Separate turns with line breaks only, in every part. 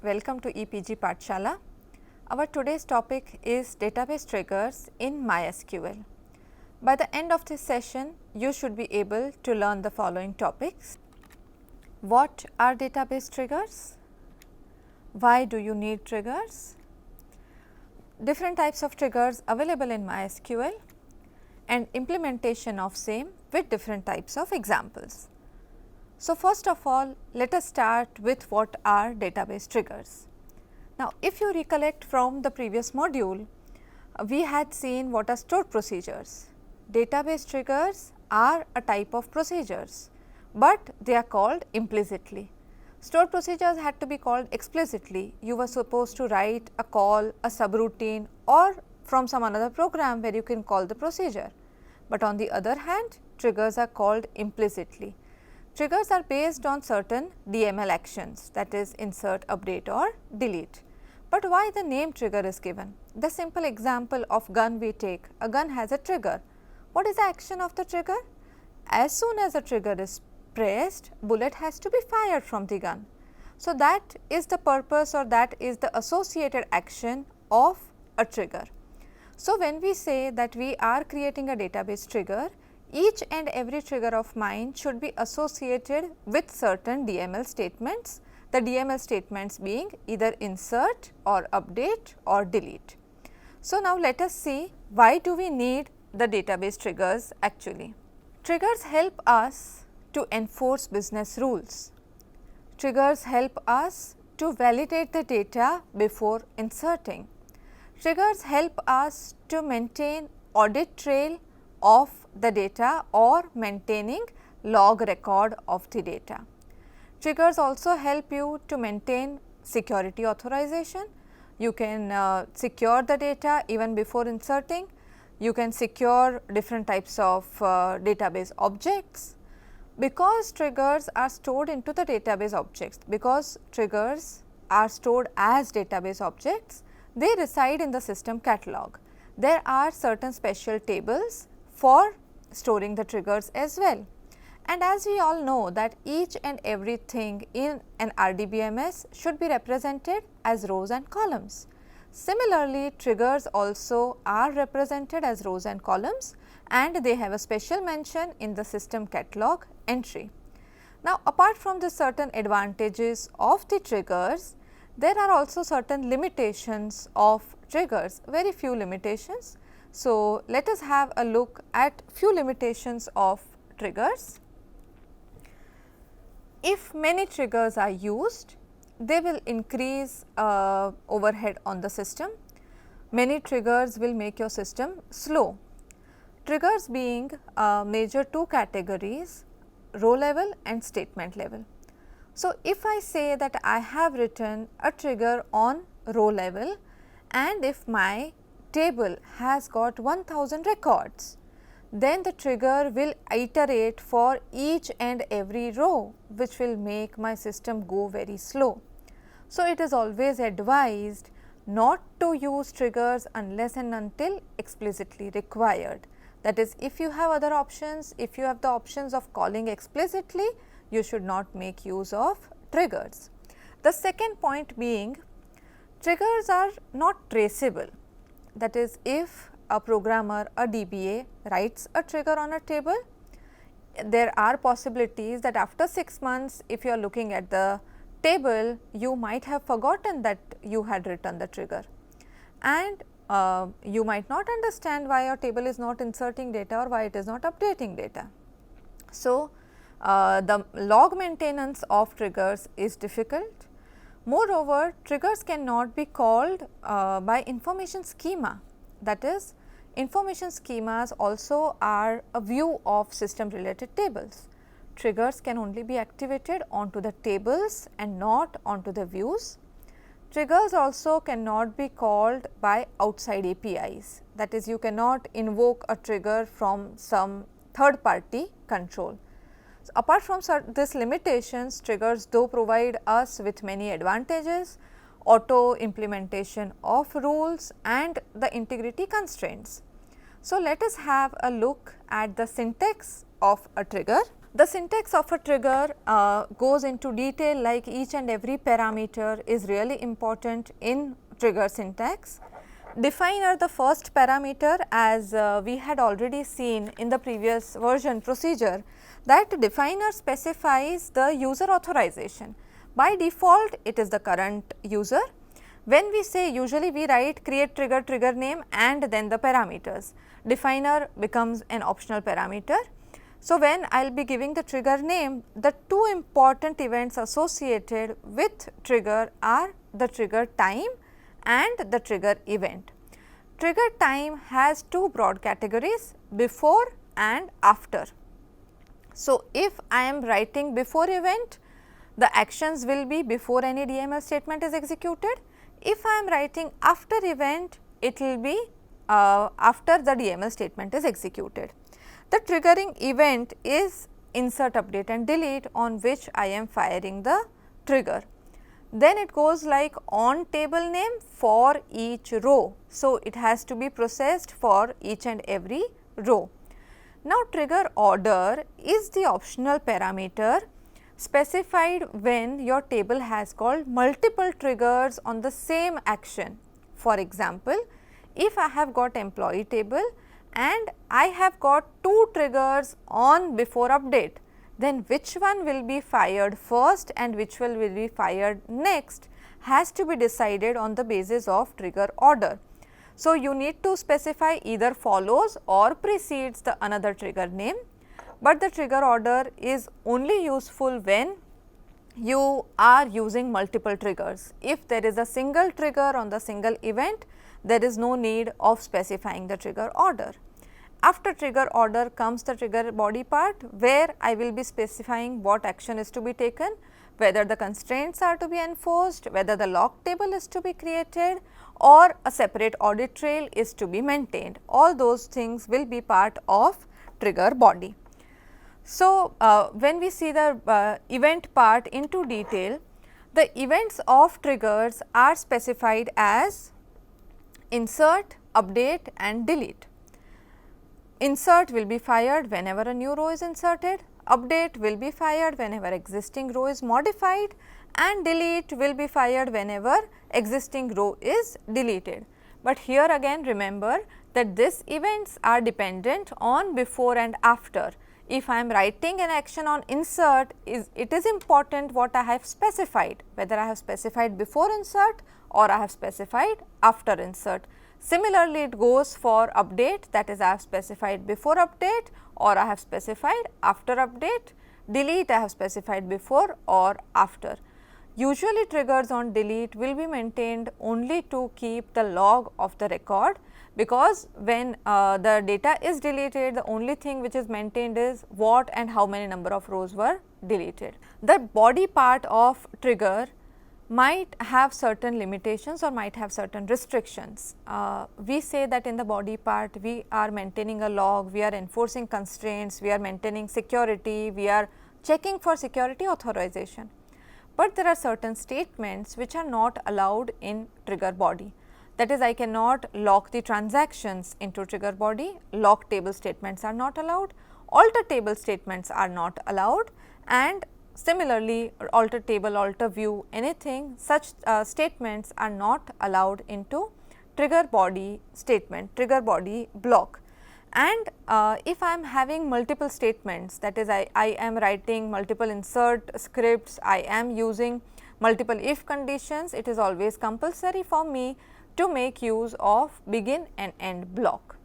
welcome to EPG Pathshala. Our today's topic is database triggers in MySQL. By the end of this session, you should be able to learn the following topics. What are database triggers? Why do you need triggers? Different types of triggers available in MySQL and implementation of same with different types of examples. So, first of all, let us start with what are database triggers. Now, if you recollect from the previous module, we had seen what are stored procedures. Database triggers are a type of procedures, but they are called implicitly. Stored procedures had to be called explicitly. You were supposed to write a call, a subroutine, or from some another program where you can call the procedure. But on the other hand, triggers are called implicitly. Triggers are based on certain DML actions, that is insert, update or delete. But why the name trigger is given? The simple example of gun we take, a gun has a trigger. What is the action of the trigger? As soon as the trigger is pressed, bullet has to be fired from the gun. So, that is the purpose or that is the associated action of a trigger. So, when we say that we are creating a database trigger, each and every trigger of mine should be associated with certain DML statements, the DML statements being either insert or update or delete. So, now let us see why do we need the database triggers actually. Triggers help us to enforce business rules. Triggers help us to validate the data before inserting. Triggers help us to maintain audit trail of the data or maintaining log record of the data. Triggers also help you to maintain security authorization. You can secure the data even before inserting. You can secure different types of database objects. Because triggers are stored into the database objects, because triggers are stored as database objects, they reside in the system catalog. There are certain special tables for storing the triggers as well. And as we all know that each and everything in an RDBMS should be represented as rows and columns. Similarly, triggers also are represented as rows and columns and they have a special mention in the system catalog entry. Now, apart from the certain advantages of the triggers, there are also certain limitations of triggers, very few limitations. So, let us have a look at few limitations of triggers. If many triggers are used, they will increase overhead on the system. Many triggers will make your system slow. Triggers being major two categories, row level and statement level. So, if I say that I have written a trigger on row level and if my table has got 1000 records, then the trigger will iterate for each and every row, which will make my system go very slow. So, it is always advised not to use triggers unless and until explicitly required. That is, if you have other options, if you have the options of calling explicitly, you should not make use of triggers. The second point being, triggers are not traceable. That is, if a programmer, a DBA writes a trigger on a table, there are possibilities that after 6 months, if you are looking at the table, you might have forgotten that you had written the trigger and you might not understand why your table is not inserting data or why it is not updating data. So, the log maintenance of triggers is difficult. Moreover, triggers cannot be called by information schema, that is, information schemas also are a view of system related tables. Triggers can only be activated onto the tables and not onto the views. Triggers also cannot be called by outside APIs, that is, you cannot invoke a trigger from some third party control. So, apart from these limitations, triggers though provide us with many advantages, auto implementation of rules and the integrity constraints. So, let us have a look at the syntax of a trigger. The syntax of a trigger goes into detail, like each and every parameter is really important in trigger syntax. Definer, the first parameter, as we had already seen in the previous version procedure, that definer specifies the user authorization. By default it is the current user. When we say, usually we write create trigger, trigger name and then the parameters. Definer becomes an optional parameter. So, when I will be giving the trigger name, the two important events associated with trigger are the trigger time and the trigger event. Trigger time has two broad categories, before and after. So, if I am writing before event, the actions will be before any DML statement is executed. If I am writing after event, it will be after the DML statement is executed. The triggering event is insert, update and delete, on which I am firing the trigger. Then it goes like on table name for each row. So, it has to be processed for each and every row. Now, trigger order is the optional parameter specified when your table has called multiple triggers on the same action. For example, if I have got employee table and I have got two triggers on before update, then which one will be fired first and which will be fired next has to be decided on the basis of trigger order. So, you need to specify either follows or precedes the another trigger name, but the trigger order is only useful when you are using multiple triggers. If there is a single trigger on the single event, there is no need of specifying the trigger order. After trigger order comes the trigger body part, where I will be specifying what action is to be taken, whether the constraints are to be enforced, whether the lock table is to be created or a separate audit trail is to be maintained. All those things will be part of trigger body. So, when we see the event part into detail, the events of triggers are specified as insert, update and delete. Insert will be fired whenever a new row is inserted, update will be fired whenever existing row is modified, and delete will be fired whenever existing row is deleted. But here again remember that these events are dependent on before and after. If I am writing an action on insert, it is important what I have specified, whether I have specified before insert or I have specified after insert. Similarly, it goes for update, that is I have specified before update or I have specified after update. Delete I have specified before or after. Usually triggers on delete will be maintained only to keep the log of the record, because when the data is deleted, the only thing which is maintained is what and how many number of rows were deleted. The body part of trigger might have certain limitations or might have certain restrictions. We say that in the body part we are maintaining a log, we are enforcing constraints, we are maintaining security, we are checking for security authorization. But there are certain statements which are not allowed in trigger body. That is, I cannot lock the transactions into trigger body, lock table statements are not allowed, alter table statements are not allowed, and similarly alter table, alter view, anything such statements are not allowed into trigger body statement, trigger body block. And if I am having multiple statements, that is I am writing multiple insert scripts, I am using multiple if conditions, it is always compulsory for me to make use of begin and end block.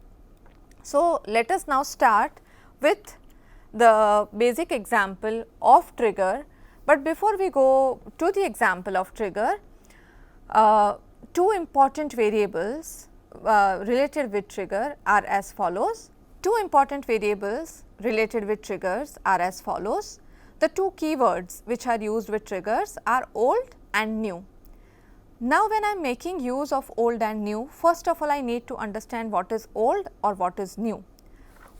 So, let us now start with the basic example of trigger, but before we go to the example of trigger, two important variables related with trigger are as follows. Two important variables related with triggers are as follows. The two keywords which are used with triggers are old and new. Now, when I am making use of old and new, first of all I need to understand what is old or what is new.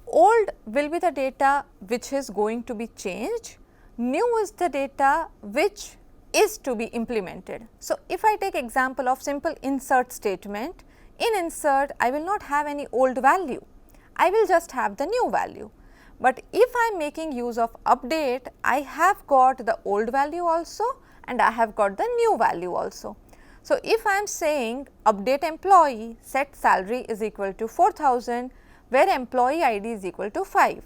Old will be the data which is going to be changed, new is the data which is to be implemented. So, if I take example of simple insert statement, in insert I will not have any old value, I will just have the new value. But if I am making use of update, I have got the old value also and I have got the new value also. So, if I am saying update employee set salary is equal to 4,000, where employee ID is equal to 5.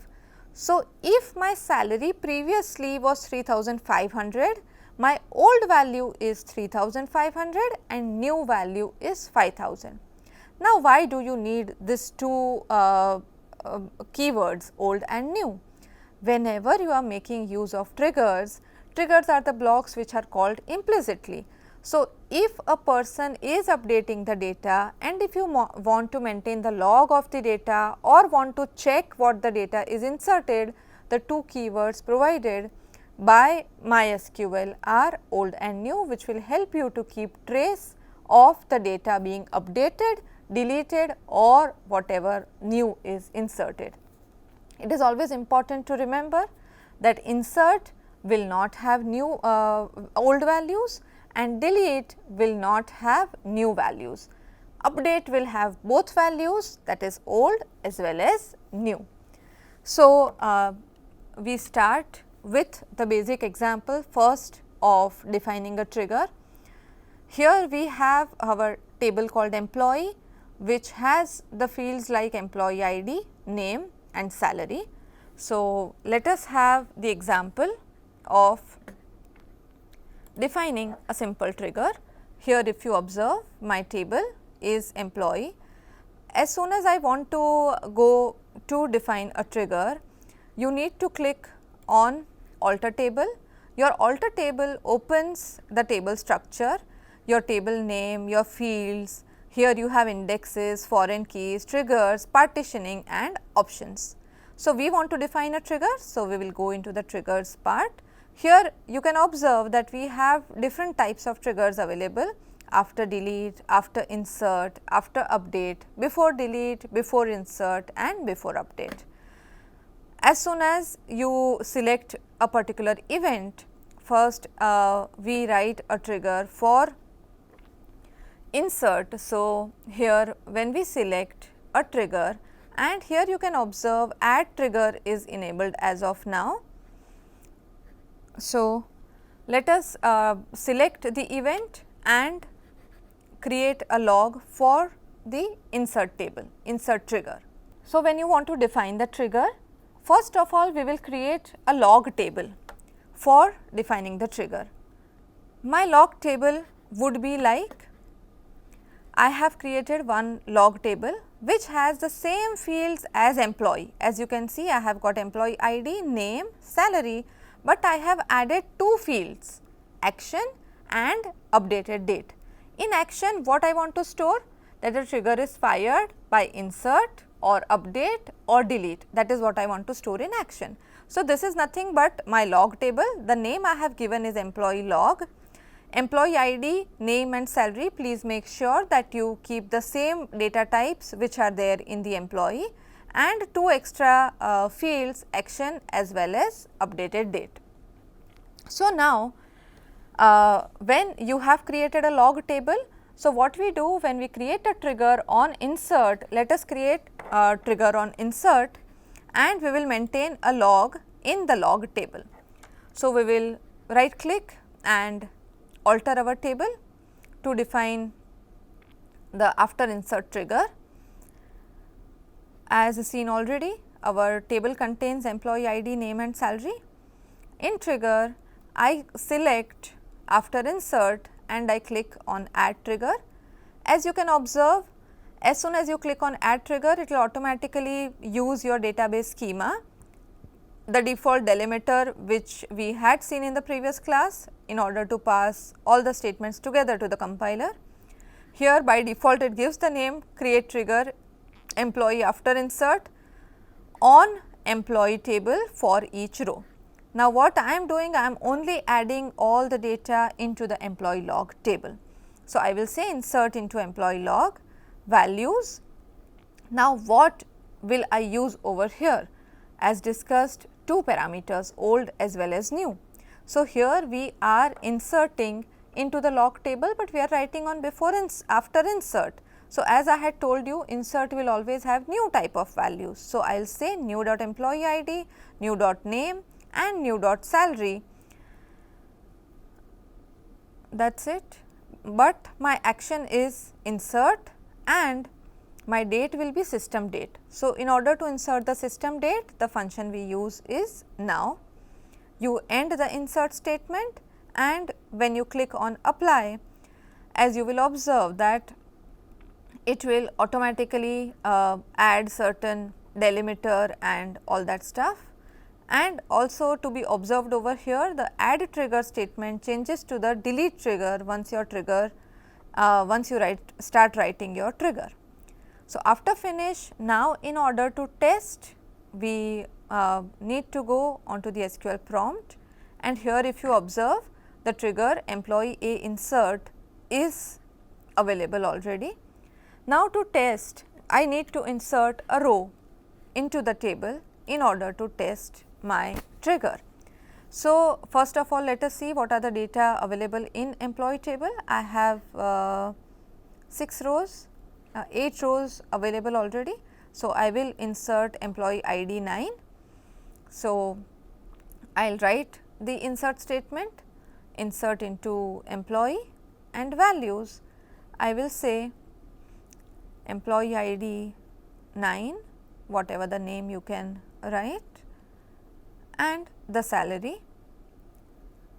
So, if my salary previously was 3,500, my old value is 3,500 and new value is 5,000. Now, why do you need these two keywords old and new? Whenever you are making use of triggers, triggers are the blocks which are called implicitly. So, if a person is updating the data and if you want to maintain the log of the data or want to check what the data is inserted, the two keywords provided by MySQL are old and new, which will help you to keep trace of the data being updated, deleted or whatever new is inserted. It is always important to remember that insert will not have new old values and delete will not have new values. Update will have both values, that is old as well as new. So, we start with the basic example first of defining a trigger. Here we have our table called employee, which has the fields like employee ID, name and salary. So, let us have the example of defining a simple trigger. Here if you observe, my table is employee. As soon as I want to go to define a trigger, you need to click on alter table. Your alter table opens the table structure, your table name, your fields. Here you have indexes, foreign keys, triggers, partitioning and options. So, we want to define a trigger. So, we will go into the triggers part. Here you can observe that we have different types of triggers available: after delete, after insert, after update, before delete, before insert and before update. As soon as you select a particular event, first we write a trigger for insert. So, here when we select a trigger, and here you can observe add trigger is enabled as of now. So, let us select the event and create a log for the insert table, insert trigger. So, when you want to define the trigger, first of all we will create a log table for defining the trigger. My log table would be like, I have created one log table which has the same fields as employee. As you can see, I have got employee ID, name, salary, but I have added two fields, action and updated date. In action, what I want to store? That the trigger is fired by insert or update or delete, that is what I want to store in action. So, this is nothing but my log table. The name I have given is employee log. Employee ID, name and salary, please make sure that you keep the same data types which are there in the employee, and two extra fields, action as well as updated date. So, now when you have created a log table, so what we do when we create a trigger on insert, let us create a trigger on insert and we will maintain a log in the log table. So, we will right click and alter our table to define the after insert trigger. As seen already, our table contains employee ID, name and salary. In trigger, I select after insert and I click on add trigger. As you can observe, as soon as you click on add trigger, it will automatically use your database schema, the default delimiter which we had seen in the previous class, in order to pass all the statements together to the compiler. Here by default it gives the name create trigger employee after insert on employee table for each row. Now, what I am doing, I am only adding all the data into the employee log table. So, I will say insert into employee log values. Now, what will I use over here? As discussed, two parameters, old as well as new. So, here we are inserting into the log table, but we are writing on before and after insert. So, as I had told you, insert will always have new type of values. So, I will say new dot employee ID, new dot name and new dot salary. That is it, but my action is insert and my date will be system date. So, in order to insert the system date, the function we use is now. You end the insert statement, and when you click on apply, as you will observe that it will automatically add certain delimiter and all that stuff. And also to be observed over here, the add trigger statement changes to the delete trigger once your trigger, once you start writing your trigger. So, after finish, now in order to test, we need to go onto the SQL prompt, and here if you observe, the trigger employee A insert is available already. Now, to test, I need to insert a row into the table in order to test my trigger. So, first of all, let us see what are the data available in employee table. I have 6 rows, 8 rows available already. So, I will insert employee ID 9. So, I will write the insert statement, insert into employee and values. I will say employee ID 9, whatever the name you can write, and the salary.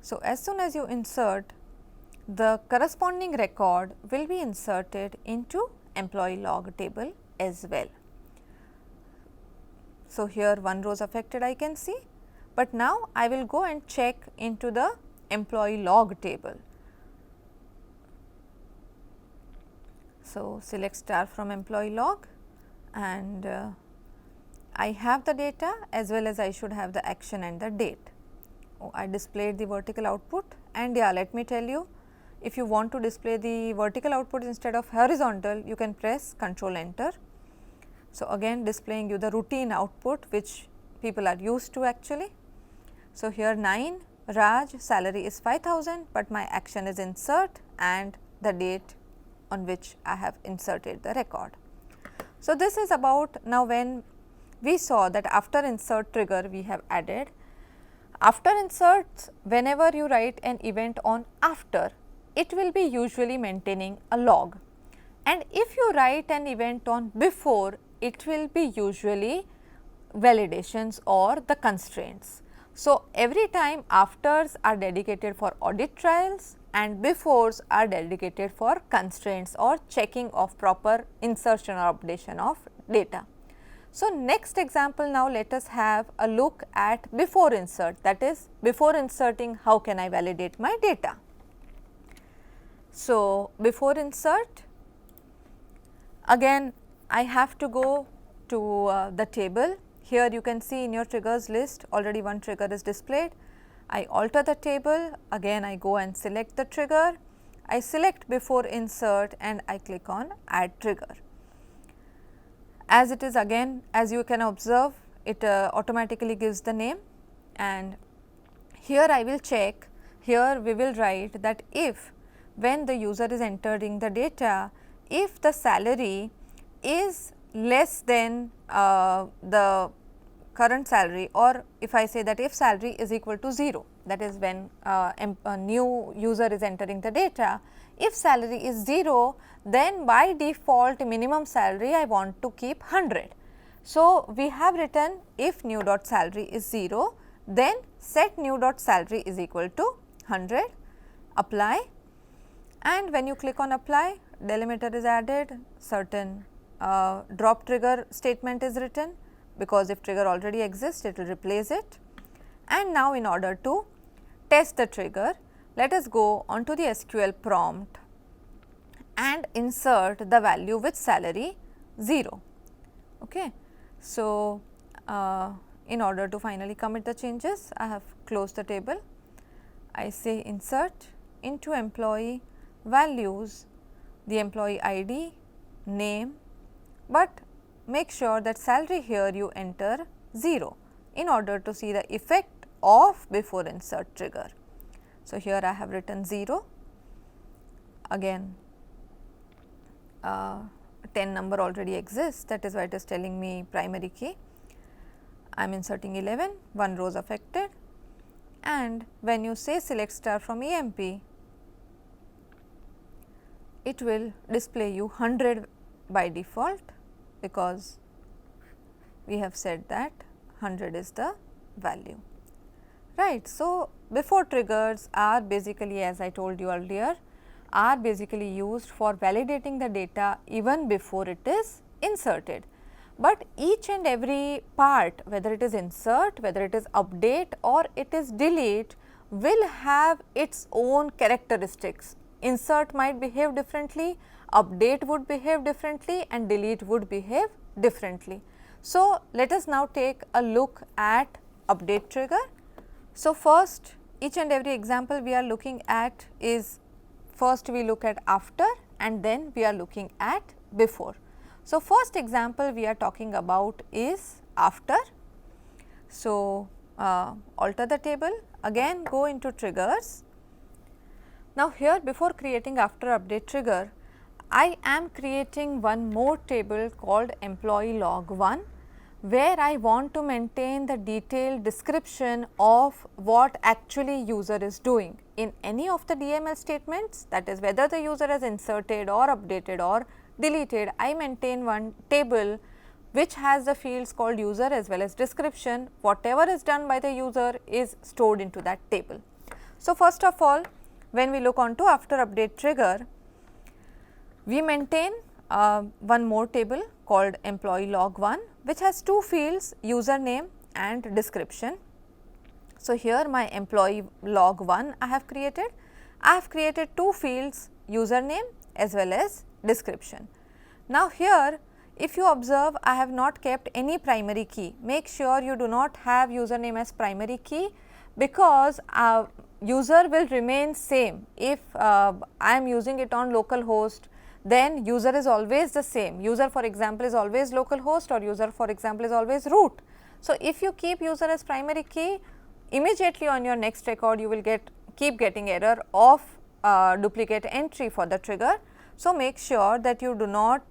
So, as soon as you insert, the corresponding record will be inserted into employee log table as well. So, here one row is affected, I can see, but now I will go and check into the employee log table. So, select star from employee log, and I have the data as well as I should have the action and the date. Oh, I displayed the vertical output, and yeah, let me tell you, if you want to display the vertical output instead of horizontal, you can press Ctrl Enter. So, again displaying you the routine output which people are used to actually. So, here 9 Raj, salary is 5000, but my action is insert and the date on which I have inserted the record. So, this is about now when we saw that after insert trigger we have added. After inserts, whenever you write an event on after, it will be usually maintaining a log, and if you write an event on before, it will be usually validations or the constraints. So, every time afters are dedicated for audit trials and befores are dedicated for constraints or checking of proper insertion or updation of data. So, next example, now let us have a look at before insert, that is before inserting how can I validate my data. So, before insert, again I have to go to the table. Here you can see in your triggers list already one trigger is displayed. I alter the table, again I go and select the trigger, I select before insert and I click on add trigger. As it is, again as you can observe, it automatically gives the name, and here I will check, here we will write that if when the user is entering the data, if the salary is less than the current salary, or if I say that if salary is equal to 0, that is when a new user is entering the data, if salary is 0, then by default minimum salary I want to keep 100. So, we have written if new dot salary is 0, then set new dot salary is equal to 100, apply, and when you click on apply, delimiter is added, certain drop trigger statement is written, because if trigger already exists it will replace it. And now, in order to test the trigger, let us go onto the SQL prompt and insert the value with salary 0. Okay. So, in order to finally commit the changes, I have closed the table. I say insert into employee values, the employee ID, name, but make sure that salary here you enter 0 in order to see the effect of before insert trigger. So, here I have written 0, again 10 number already exists, that is why it is telling me primary key. I am inserting 11, 1 row is affected, and when you say select star from EMP, it will display you 100 by default, because we have said that 100 is the value, right. So, before triggers are basically, as I told you earlier, are basically used for validating the data even before it is inserted. But each and every part, whether it is insert, whether it is update or it is delete, will have its own characteristics. Insert might behave differently, update would behave differently, and delete would behave differently. So, let us now take a look at update trigger. So, first, each and every example we are looking at is, first we look at after and then we are looking at before. So, first example we are talking about is after. So, alter the table, again go into triggers. Now, here before creating after update trigger, I am creating one more table called employee log 1, where I want to maintain the detailed description of what actually user is doing. In any of the DML statements, that is whether the user has inserted or updated or deleted, I maintain one table which has the fields called user as well as description. Whatever is done by the user is stored into that table. So, first of all, when we look on to after update trigger, we maintain one more table called employee log 1, which has two fields, username and description. So, here my employee log 1 I have created. I have created two fields, username as well as description. Now, here if you observe, I have not kept any primary key. Make sure you do not have username as primary key, because user will remain same. If I am using it on local host, then user is always the same. User, for example, is always local host, or user, for example, is always root. So, if you keep user as primary key, immediately on your next record you will keep getting error of duplicate entry for the trigger. So, make sure that you do not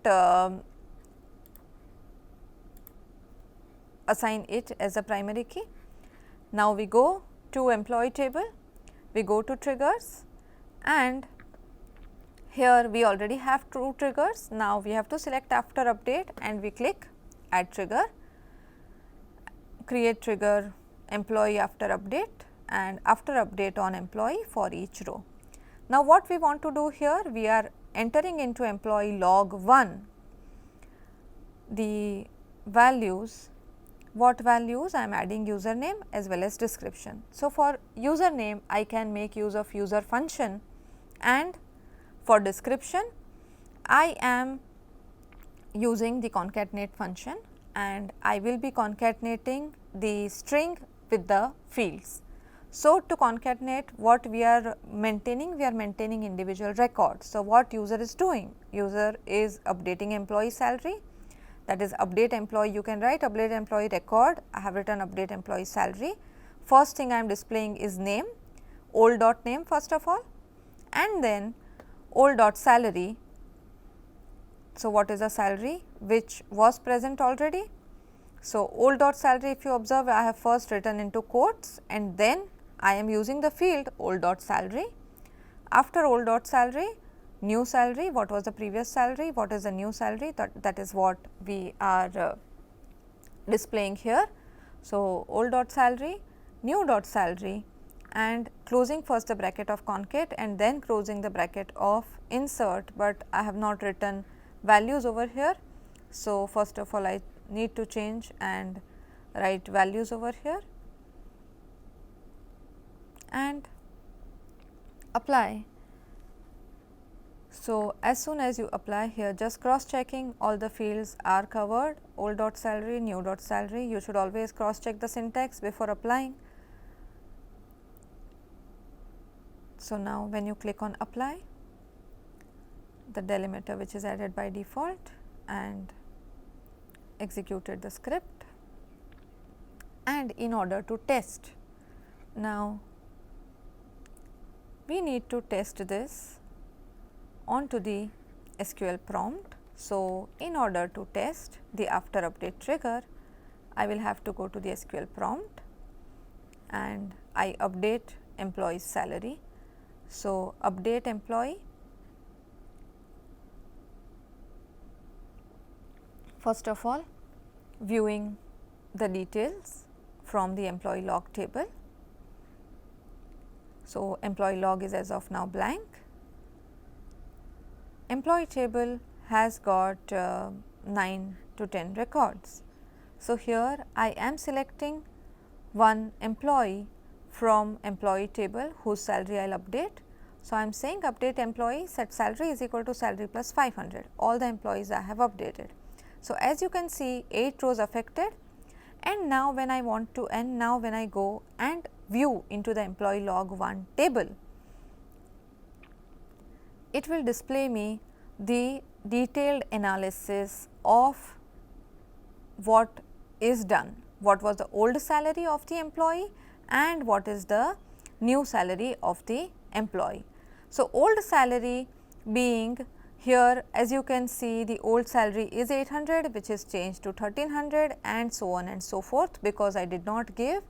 assign it as a primary key. Now, we go to employee table, we go to triggers, and here we already have two triggers. Now, we have to select after update and we click add trigger, create trigger employee after update and after update on employee for each row. Now, what we want to do here, we are entering into employee log 1 the values. What values? I am adding username as well as description. So, for username I can make use of user function, and for description I am using the concatenate function, and I will be concatenating the string with the fields. So, to concatenate, what we are maintaining? We are maintaining individual records. So, what user is doing? User is updating employee salary, that is update employee. You can write update employee record. I have written update employee salary. First thing I am displaying is name, old dot name first of all, and then old dot salary. So, what is the salary which was present already? So, old dot salary, if you observe, I have first written into quotes and then I am using the field old dot salary. After old dot salary, new salary, what was the previous salary, what is the new salary, that is what we are displaying here. So, old dot salary, new dot salary, and closing first the bracket of concate and then closing the bracket of insert, but I have not written values over here. So, first of all I need to change and write values over here and apply. So, as soon as you apply here, just cross checking all the fields are covered, old dot salary, new dot salary. You should always cross check the syntax before applying. So, now when you click on apply, the delimiter which is added by default and executed the script, and in order to test, now we need to test this onto the SQL prompt. So, in order to test the after update trigger, I will have to go to the SQL prompt and I update employee's salary. So, update employee. First of all, viewing the details from the employee log table. So, employee log is as of now blank. Employee table has got 9 to 10 records. So, here I am selecting one employee from employee table whose salary I will update. So, I am saying update employee set salary is equal to salary plus 500, all the employees I have updated. So, as you can see 8 rows affected, and now when I want to when I go and view into the employee log 1 table, it will display me the detailed analysis of what is done, what was the old salary of the employee and what is the new salary of the employee. So, old salary being here, as you can see, the old salary is 800, which is changed to 1300 and so on and so forth, because I did not give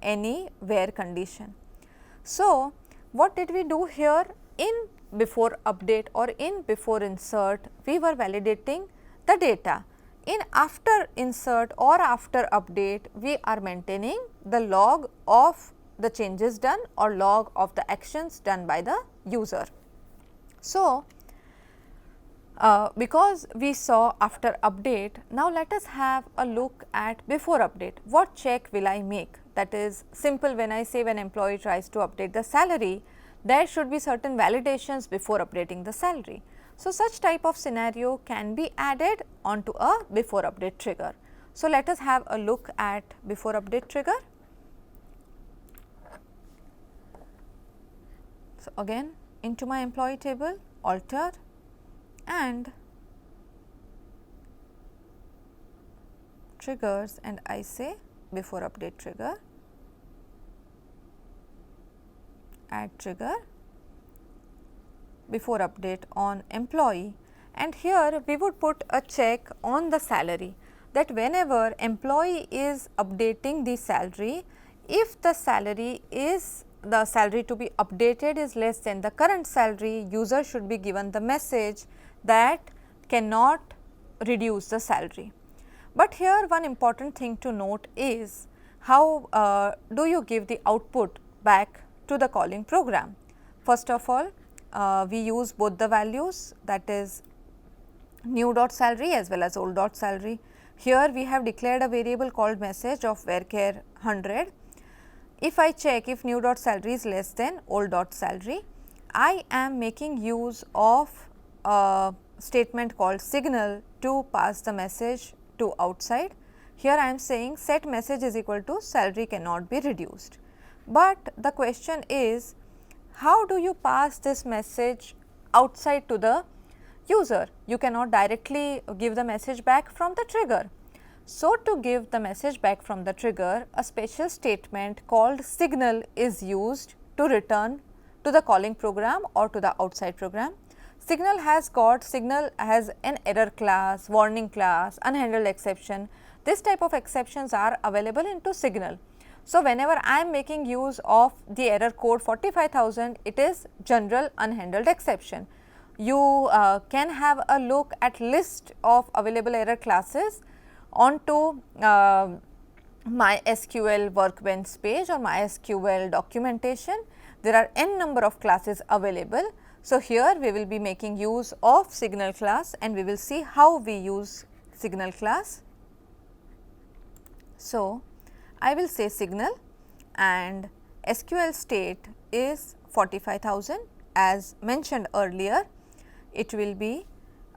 any where condition. So, what did we do here? In before update or in before insert, we were validating the data. In after insert or after update, we are maintaining the log of the changes done or log of the actions done by the user. So, because we saw after update, now let us have a look at before update. What check will I make? That is simple. When I say when employee tries to update the salary, there should be certain validations before updating the salary. So, such type of scenario can be added onto a before update trigger. So, let us have a look at before update trigger. So, again into my employee table, alter and triggers, and I say before update trigger, add trigger before update on employee, and here we would put a check on the salary, that whenever employee is updating the salary, if the salary to be updated is less than the current salary, user should be given the message that cannot reduce the salary. But here one important thing to note is how do you give the output back to the calling program. First of all, we use both the values, that is new dot salary as well as old dot salary. Here we have declared a variable called message of varchar 100. If I check if new dot salary is less than old dot salary, I am making use of a statement called signal to pass the message to outside. Here I am saying set message is equal to salary cannot be reduced. But the question is, how do you pass this message outside to the user? You cannot directly give the message back from the trigger. So, to give the message back from the trigger, a special statement called signal is used to return to the calling program or to the outside program. Signal has an error class, warning class, unhandled exception. This type of exceptions are available into signal. So, whenever I am making use of the error code 45,000, it is general unhandled exception. You can have a look at list of available error classes onto MySQL workbench page or MySQL documentation. There are n number of classes available. So, here we will be making use of signal class and we will see how we use signal class. So, I will say signal and SQL state is 45,000 as mentioned earlier. It will be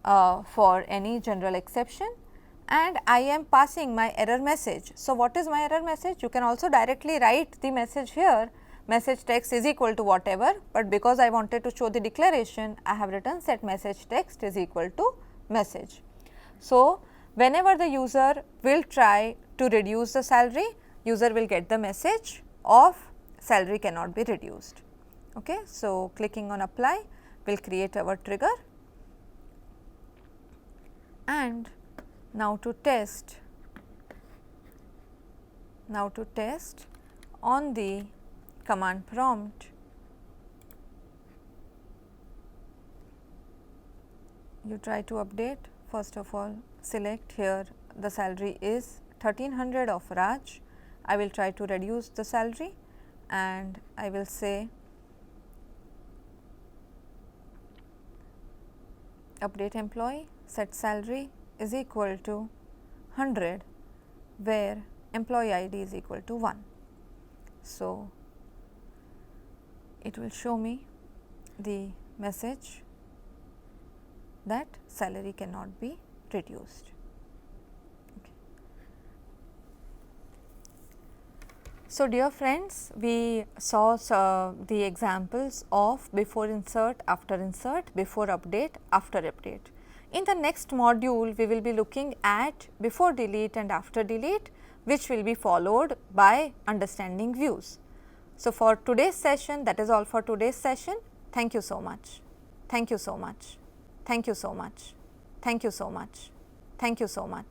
for any general exception, and I am passing my error message. So, what is my error message? You can also directly write the message here, message text is equal to whatever, but because I wanted to show the declaration, I have written set message text is equal to message. So, whenever the user will try to reduce the salary, user will get the message of salary cannot be reduced. Okay. So, clicking on apply will create our trigger. And now to test on the command prompt, you try to update. First of all, select here the salary is 1300 of Raj. I will try to reduce the salary and I will say update employee, set salary is equal to 100, where employee ID is equal to 1. So, it will show me the message that salary cannot be reduced. Okay. So, dear friends, we saw the examples of before insert, before update, after update. In the next module, we will be looking at before delete and after delete, which will be followed by understanding views. So, for today's session, that is all for today's session. Thank you so much. Thank you so much. Thank you so much. Thank you so much. Thank you so much.